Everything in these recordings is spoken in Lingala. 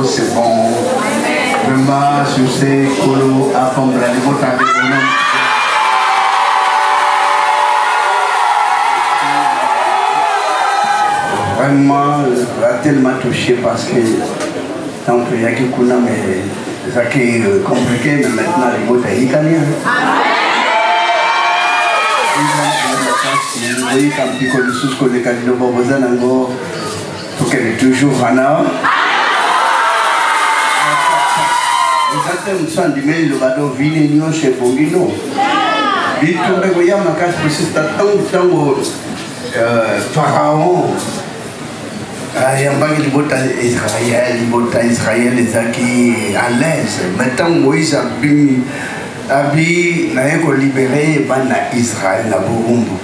C'est bon. Vraiment, je sais que à fond de la vraiment, a tellement touché parce que donc il y a qui connaît mais ça qui est compliqué, mais maintenant les mots taillent quand même. Vous voyez quand il connaît sous ce qu'on est candidat pour vous en avoir, pour qu'elle est toujours en avant. Vous savez, vous savez, le bateau vient chez Bongino. Il tombe à ma case pour ce temps Pharaon. Il y a pas de Israël, les acquis à l'aise. Maintenant, Moïse a pu libérer Israël à Burumbu.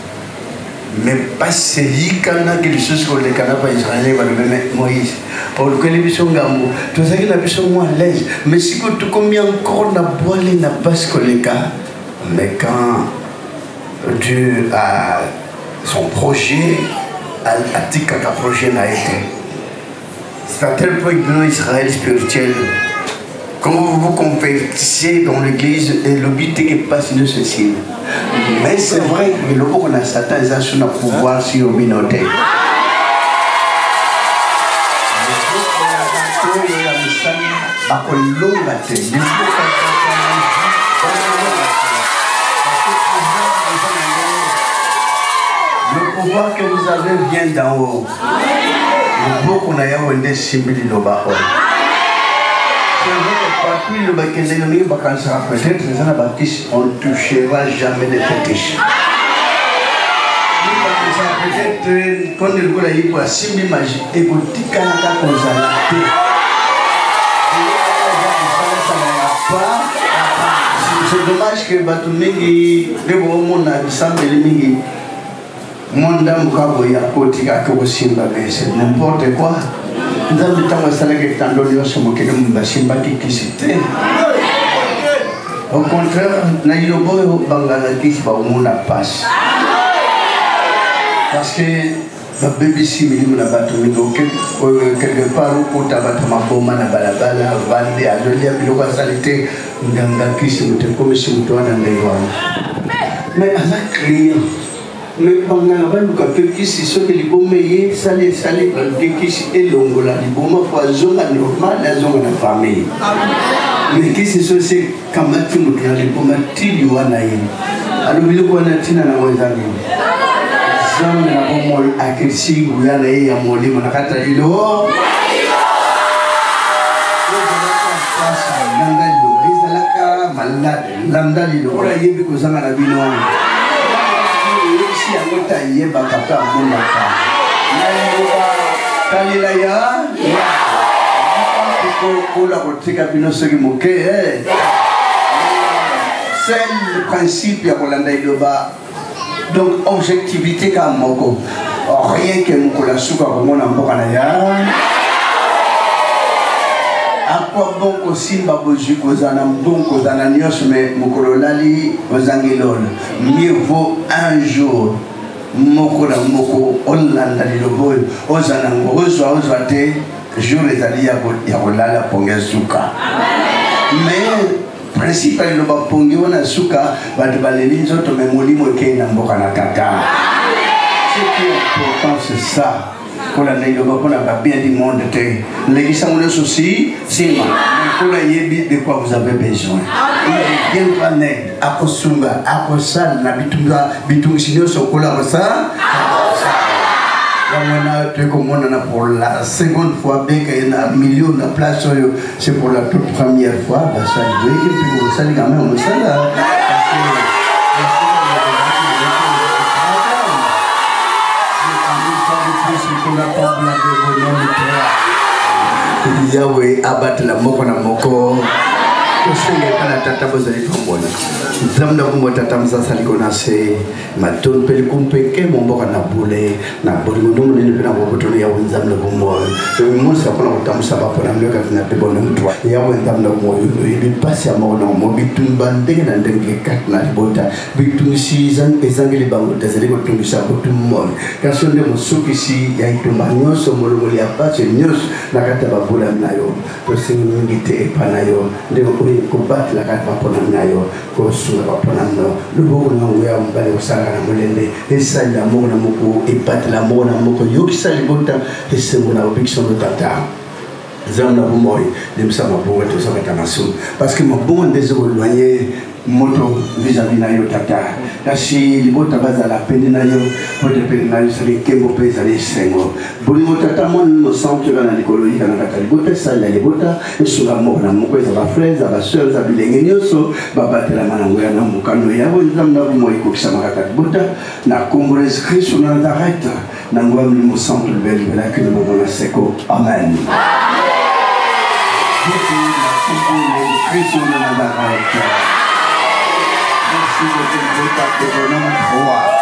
Mais pas c'est quelque chose que les Canadiens israéliens vont mettre Moïse. Pour le télévision Gambo, tout ça qui n'a pas moins à l'aise. Mais si tu combien encore n'a pas les n'a pas ce que les cas. Mais quand Dieu a son projet, a dit qu'un projet n'a été. C'est à tel point que Israël spirituel, quand vous vous convertissez dans l'église, le but est que passe de ceci. Mais c'est vrai que le qu'on a Satan, il a son pouvoir sur le communauté. Le pouvoir que vous avez vient d'en haut. Le beau qu'on a eu des symboles de l'Oba. C'est vrai que le peut-être les anabaptistes on ne touchera jamais les fétiches. Peut-être quand il y a eu pour symboles magiques et pour tout Canada qu'on a c'est dommage que Batoumegi, le monde a semblé mingi. Mon dame Kaboya, Kotika, Kosimba, c'est n'importe quoi. Nous avons tant de salaires qui sont donnés sur mon Basimba qui cité. Au contraire, Naïlobo Bangalaki, c'est pas au monde à passe. Parce que ma bébé si me l'a battu, quelque part, où tu as battu ma bombe à Balabala, Vandé, à Dolia, Biloga Salité, Ngangaki, c'est le comme si vous dans les voies. Mais à la client, mais pendant la vague, qui c'est ce que les bombes meillent, salé, qui est l'ongola, les bombes poison à normal, la zone de la famille. Mais qui c'est ce que quand tu nous dis, les bombes tiliouanaï. Alors, il y a un tina à Wazani. Zone na bomol akirsi guyana ya molimo na kata ilo nandalo izalaka malade nandalo ora yebi kozanga na bino si angota yeba kaka monaka na yoba talila ya ko la kotika bino soki moke c'est le principe ya kolanda iloba. Donc, objectivité comme Moko. rien que mokolo suka komona mboka na ya akwa bon kosimba bozwi kozana mbongo kozana nyonso me mokolo lali ozangi lola mieux vaut un jour moko na moko olanda liloba oyo ozana ngo ozwa te jour ezali ya kolala ponge suka mais principe liloba ponge wana suka bato baleli nzoto me molimo ekei na mboka na tata. Ce qui est important c'est ça. Pour la bien du monde, les gens ont souci, c'est moi. Pour la de quoi vous avez besoin. Il est bien pané, à Kosunga, à Kosal, na bitunga, bitunga, sokola, ça. Comme on a pour la seconde fois, il y a un million de places, c'est pour la toute première fois. Ça veut dire que ça, quand même, ça là. Yahweh abattre la moko na moko tosenga kana tata bozali tombona zamna kumbo tata msasali konase maton pele kumpeke momboka na bule na bolingo ndongo pena bobotono ya nzamna kumbo musa kona kutamusa bapona mleka na pebona mtwa yawe nzamna kumbo ili pasi ya mona mo bitumba ndenge na ndenge kat na libota bitumisi ezangeli bango tazeli ko tumisa ko tumon kasonde musukisi ya itumba nyoso molomoli ya pasi nyoso na kata babula nayo tosenga ngite panayo ndeko kubat la kata bapona nayo ko sura bapona no lubo na nguya mbale usanga na mulende esali la mona moko epat la mona moko yokisali bota esengo na obikson de tata zamna bumoy limsa mabonga to sabata masu parce que mabonga ndezo loyer moto vis-à-vis na yo tata kasi libota baza la pende na yo pote pende na yo sali kembo pesa les sengo bolingo tata mon no centre na likoloyi kana kata libota sala libota esura mona moko za ba frères za ba sœurs za bilenge nyoso babatela manango ya na mukano yawo zamna bumoy ko kisama kata libota na Congolais Christ na Nazareth na ngwa mo centre belle la que nous avons la seko amen. Christ de Nazareth. Merci de votre nom.